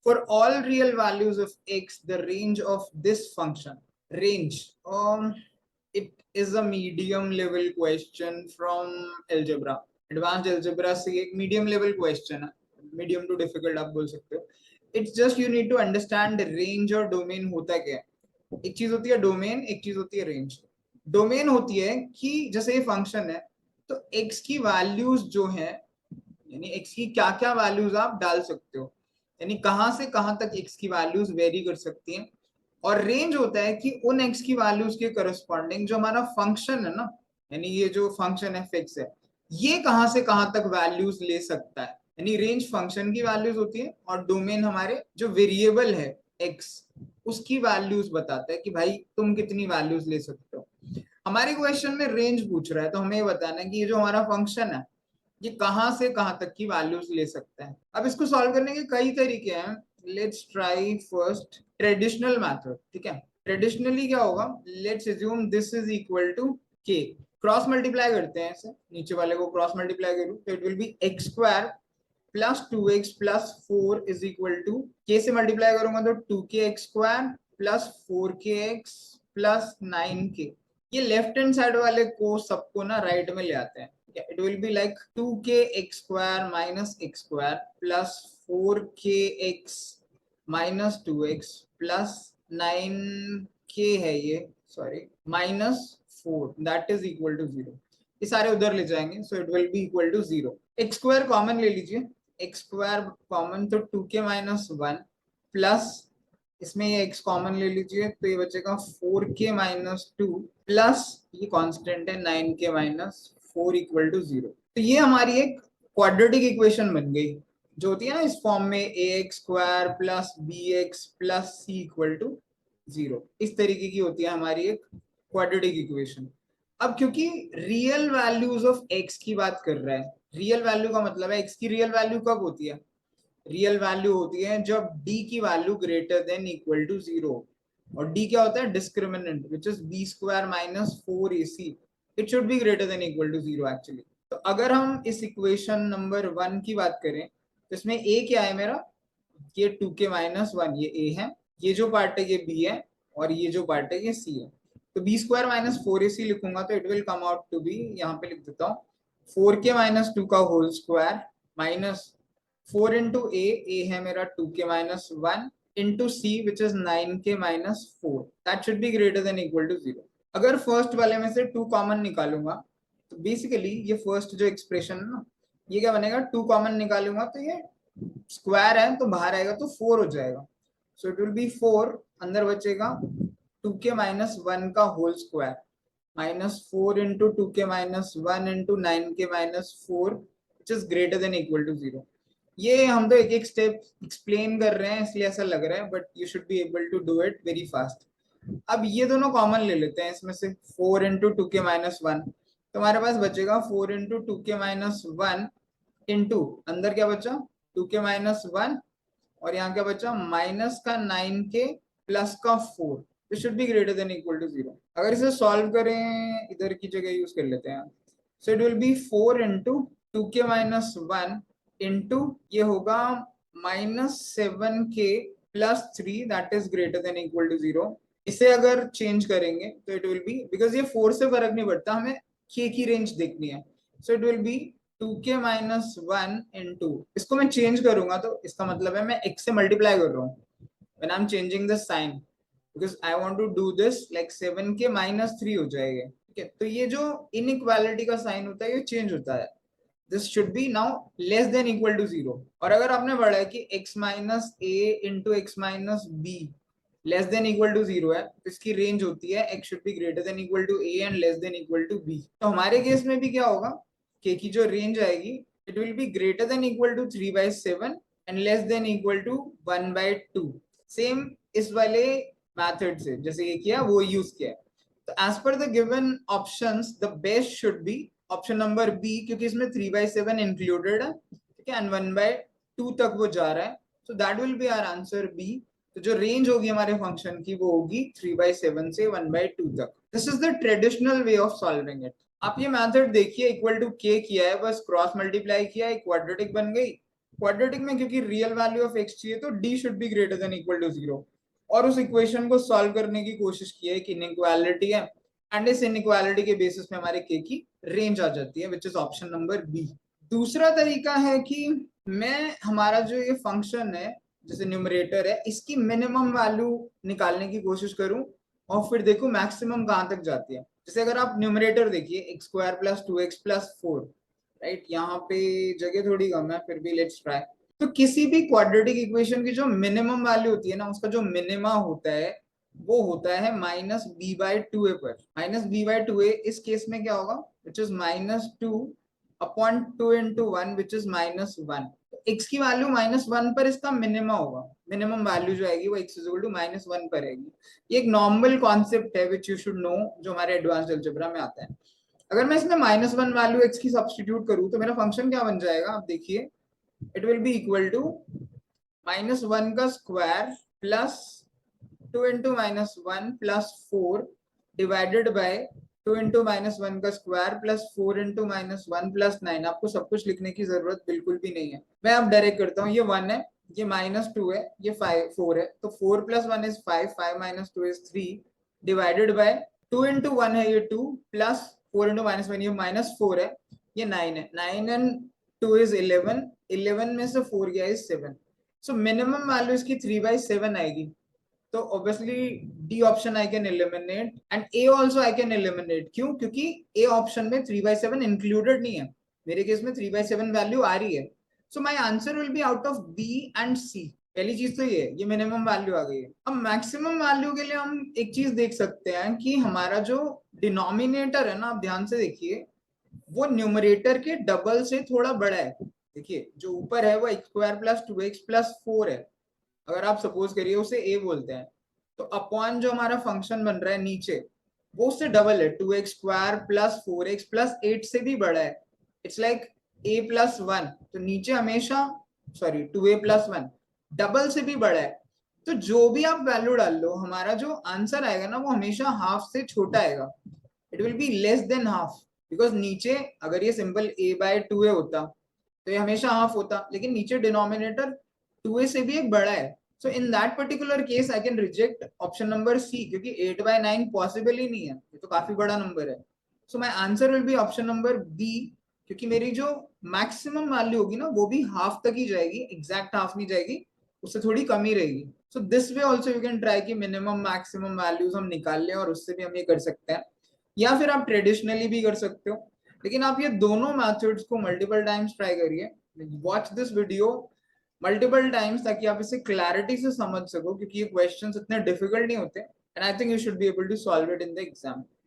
For all real values of x, the range of this function, range, it is a medium level question from algebra. Advanced algebra से एक medium level question है, medium to difficult आप बोल सकते हो. It's just you need to understand range और domain होता क्या है. एक चीज होती है डोमेन, एक चीज होती है रेंज. डोमेन होती है कि जैसे ये फंक्शन है तो x की वैल्यूज जो है, यानी x की क्या क्या वैल्यूज आप डाल सकते हो, यानी कहां से कहां तक x की वैल्यूज वेरी कर सकती हैं. और रेंज होता है कि उन x की वैल्यूज के करस्पॉन्डिंग जो हमारा फंक्शन है ना, यानी ये जो फंक्शन है फिक्स है, ये कहां से कहां तक वैल्यूज ले सकता है. यानी रेंज फंक्शन की वैल्यूज होती है और डोमेन हमारे जो वेरिएबल है x, उसकी वैल्यूज बताता है कि भाई तुम कितनी वैल्यूज ले सकते हो. हमारे क्वेश्चन में रेंज पूछ रहा है तो हमें ये बताना है कि ये जो हमारा फंक्शन है ये कहां से कहां तक की वैल्यूज ले सकता है. अब इसको सॉल्व करने के कई तरीके हैं. Let's try first traditional method. ठीक है, ट्रेडिशनली क्या होगा, let's assume this is equal to K. Cross multiply करते हैं, ऐसे नीचे वाले को क्रॉस मल्टीप्लाई करूं तो it will be X square plus 2x plus 4 is equal to, K से मल्टीप्लाई करूंगा तो 2kx square plus 4kx plus 9k. ये लेफ्ट हैंड साइड वाले को सबको ना राइट में ले आते हैं. It will be like 2kx square minus x square plus 4kx minus 2x plus 9k है ये, sorry, minus 4, that is equal to 0. ये सारे उधर ले जाएंगे so it will be equal to 0. X square common ले लीजिए, एक्स स्क्वायर कॉमन तो 2k माइनस 1 प्लस इसमें ये x कॉमन ले लीजिए तो ये बचेगा 4k माइनस 2 प्लस ये कांस्टेंट है 9k माइनस 4 इक्वल टू 0. तो ये हमारी एक क्वाड्रेटिक इक्वेशन बन गई जो होती है ना इस फॉर्म में ax square plus bx plus c equal to 0. इस तरीके की होती है हमारी एक क्वाड्रेटिक इक्वेशन. अब क्योंकि रियल वैल्यूज ऑफ x की बात कर रहा है, रियल वैल्यू का मतलब है x की रियल वैल्यू कब होती है, रियल वैल्यू होती है जब d की value greater than equal to 0. और d क्या होता है, discriminant, which is b square minus 4ac. It should be greater than equal to 0 actually. तो अगर हम इस इक्वेशन नंबर 1 की बात करें तो इसमें a क्या है मेरा, ये 2k माइनस 1, ये a है, ये जो पार्ट है ये b है और ये जो पार्ट है ये c है. तो b स्क्वायर माइनस 4ac लिखूंगा तो it will come out to be, यहाँ पे लिख देता हूँ, 4k माइनस 2 का whole square minus 4 into A है मेरा 2k minus 1 into C which is 9k minus 4. That should be greater than equal to 0. अगर फर्स्ट वाले में से 2 कॉमन निकालूंगा तो बेसिकली ये फर्स्ट जो एक्सप्रेशन है ना, ये क्या बनेगा, 2 कॉमन निकालूंगा तो ये स्क्वायर है तो बाहर आएगा तो 4 हो जाएगा. सो इट विल बी 4, अंदर बचेगा 2k माइनस 1 का whole square minus 4 into 2k minus 1 into 9k minus 4 which is greater than equal to 0. ये हम तो एक एक स्टेप एक्सप्लेन कर रहे हैं इसलिए ऐसा लग रहा है, but you should be able to do it very fast. अब ये दोनों कॉमन ले लेते हैं इसमें से, 4 इंटू 2k माइनस 1, तो हमारे पास बचेगा 4 इंटू 2k माइनस 1 इंटू अंदर क्या बचा 2k माइनस 1 और यहाँ क्या बचा माइनस का 9k प्लस का 4. This should be greater than equal to 0. अगर इसे सॉल्व करें इधर की जगह यूज कर लेते हैं, so it will be 4 into 2k minus 1 into ये होगा minus 7k plus 3, that is greater than equal to 0. इसे अगर चेंज करेंगे तो इट विल बी, बिकॉज ये 4 से फर्क नहीं पड़ता, हमें k की रेंज देखनी है, सो it will B 2k minus 1 into, इसको मैं चेंज करूंगा तो इसका मतलब है मैं x से मल्टीप्लाई कर रहा हूँ when I am changing the sign, because I want to do this like 7k minus 3 हो जाएगा. ठीक है, तो ये जो इनइक्वालिटी का साइन होता है ये चेंज होता है. This should be now less than equal to 0. और अगर आपने पढ़ा है कि x minus a into X minus B less than equal to 0 है तो इसकी रेंज होती है x should be greater than equal to a and less than equal to b. तो हमारे केस में भी क्या होगा, k की जो रेंज आएगी it will be greater than equal to 3/7 and less than equal to 1/2. Same इस वाले मेथड से जैसे ये किया वो यूज किया. तो as per the given options the best should be option number B, क्योंकि इसमें 3/7 इंक्लूडेड है. ठीक है, एंड 1/2 तक वो जा रहा है, so that will be our answer B. तो जो रेंज होगी हमारे फंक्शन की वो होगी 3/7 से 1/2 तक. This is the traditional way of solving it. आप ये मेथड देखिए, इक्वल टू के किया है, बस क्रॉस मल्टीप्लाई किया है, क्वाड्रेटिक बन गई, क्वाड्रेटिक में क्योंकि रियल वैल्यू ऑफ x चाहिए तो d should be greater than equal to 0, और उस इक्वेशन को सॉल्व करने की कोशिश की है कि इनइक्वालिटी है, एंड इस इनइक्वालिटी के बेसिस पे हमारे k की रेंज आ जाती है, which is option number B. दूसरा तरीका है कि मैं हमारा जो ये फंक्शन है जैसे न्यूमरेटर है इसकी मिनिमम वैल्यू निकालने की कोशिश करूं और फिर देखो मैक्सिमम कहां तक जाती है। जैसे अगर आप न्यूमरेटर देखिए x square plus 2x plus 4, right, यहाँ पे जगह थोड़ी कम है फिर भी लेट्स ट्राई। तो किसी भी क्वाड्रेटिक इक्वेशन की जो मिनिमम वैल्यू होती है ना, उसका जो मिनिमा होता है वो होता है minus B by two A पर। Minus B by two A इस केस में क्या होगा, which is minus two upon two into one which is minus one. X की वैल्यू माइनस वन पर इसका मिनिमा होगा, मिनिमम वैल्यू जो आएगी वो X is equal to minus one पर आएगी। ये एक नॉर्मल कॉन्सेप्ट है विच यू शुड नो, जो हमारे एडवांस अलजेब्रा में आता है। अगर मैं इसमें माइनस वन वैल्यू एक्स की सब्सटीट्यूट करूं तो मेरा फंक्शन क्या बन जाएगा, आप देखिए, it will be equal to minus one का square plus two into minus one plus four divided by two into minus one का square plus four into minus one plus nine. आपको सब कुछ लिखने की जरूरत बिल्कुल भी नहीं है, मैं अब डायरेक्ट करता हूँ। ये वन है, ये माइनस टू है, ये फाइव फोर है, तो four plus one is five, five minus two is three divided by two into one है ये two plus four into minus one ये माइनस फोर है, ये नाइन है, nine and two is eleven, eleven में से फोर गया is seven. So minimum value इसकी थ्री बाई सेवन आएगी। तो obviously D option I can eliminate and A also I can eliminate. क्यों? क्योंकि ए ऑप्शन में थ्री बाई सेवन इंक्लूडेड नहीं है, मेरे केस में थ्री बाई सेवन वैल्यू आ रही है। So my answer will be out of B and C. पहली चीज तो ये मिनिमम वैल्यू आ गई है। अब मैक्सिमम वैल्यू के लिए हम एक चीज देख सकते हैं कि हमारा जो डिनोमिनेटर है ना, आप ध्यान से देखिए, वो न्यूमरेटर के डबल से थोड़ा बड़ा है। देखिए जो ऊपर है वो x square plus to x plus four है, अगर आप सपोज करिए उसे a बोलते हैं, तो अपॉन जो हमारा फंक्शन बन रहा है नीचे वो उससे डबल है, two X square plus four X plus eight से भी बड़ा है। It's like a plus one, तो नीचे हमेशा, sorry, two A plus one double से भी बड़ा है। तो जो भी आप वैल्यू डाल लो, हमारा जो आंसर आएगा ना वो हमेशा हाफ से छोटा आएगा, it will B less than half. Because नीचे अगर ये सिंपल a बाय टू ए होता तो ये हमेशा हाफ होता, लेकिन नीचे डिनोमिनेटर टू ए से भी एक बड़ा है। So in that particular case I can reject option number C, क्योंकि 8 बाय 9 पॉसिबल ही नहीं है, ये तो काफी बड़ा नंबर है। So my answer will be option number B, क्योंकि मेरी जो मैक्सिमम वैल्यू होगी ना वो भी हाफ तक ही जाएगी, एग्जैक्ट हाफ नहीं जाएगी, उससे थोड़ी कम ही रहेगी। So this way also you can try कि मिनिमम मैक्सिमम वैल्यूज हम निकाल लें और उससे भी हम ये कर सकते हैं, या फिर आप ट्रेडिशनली भी कर सकते हो। लेकिन आप ये दोनों मेथड्स को मल्टीपल टाइम्स ट्राई करिए, watch this video multiple times, ताकि आप इसे क्लैरिटी से समझ सको, क्योंकि ये क्वेश्चंस इतने डिफिकल्ट नहीं होते, and I think you should be able to solve it in the exam.